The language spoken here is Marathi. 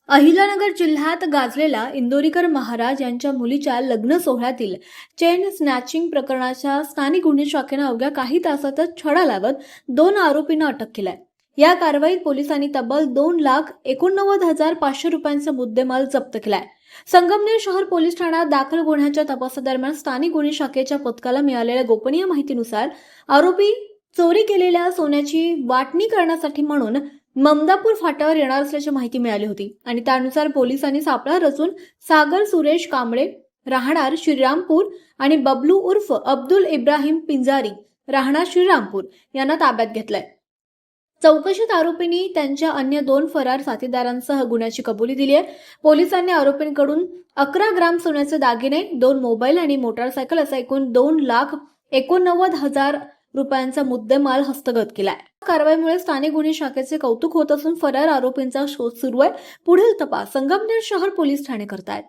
अहिल्यानगर जिल्ह्यात गाजलेला इंदोरीकर महाराज यांच्या मुलीच्या लग्न सोहळ्यातील चेन स्नॅचिंग प्रकरणाच्या स्थानिक गुन्हे शाखेनं अवघ्या काही तासातच छडा लावत 2 आरोपींना अटक केलाय। या कारवाईत पोलिसांनी तब्बल 2,89,500 रुपयांचा मुद्देमाल जप्त केलाय। संगमनेर शहर पोलीस ठाण्यात दाखल गुन्ह्याच्या तपासादरम्यान स्थानिक गुन्हे शाखेच्या पथकाला मिळालेल्या गोपनीय माहितीनुसार आरोपी चोरी केलेल्या सोन्याची वाटणी करण्यासाठी म्हणून ममदापूर फाट्यावर येणार असल्याची माहिती मिळाली होती आणि त्यानुसार पोलिसांनी सापळा रचून सागर सुरेश कांबळे राहणार श्रीरामपूर आणि बबलू उर्फ अब्दुल इब्राहिम पिंजारी राहणार श्रीरामपूर यांना ताब्यात घेतलंय। चौकशीत आरोपींनी त्यांच्या अन्य 2 फरार साथीदारांसह गुन्ह्याची कबुली दिली आहे। पोलिसांनी आरोपींकडून 11 ग्राम सोन्याचे दागिने, 2 मोबाईल आणि मोटारसायकल असा एकूण 2,89,000 रुपयांचा मुद्देमाल हस्तगत केलाय। कारवाईमुळे स्थानिक गुन्हे शाखेचे कौतुक होत असून फरार आरोपींचा शोध सुरू आहे। पुढील तपास संगमनेर शहर पोलीस ठाणे करतायत।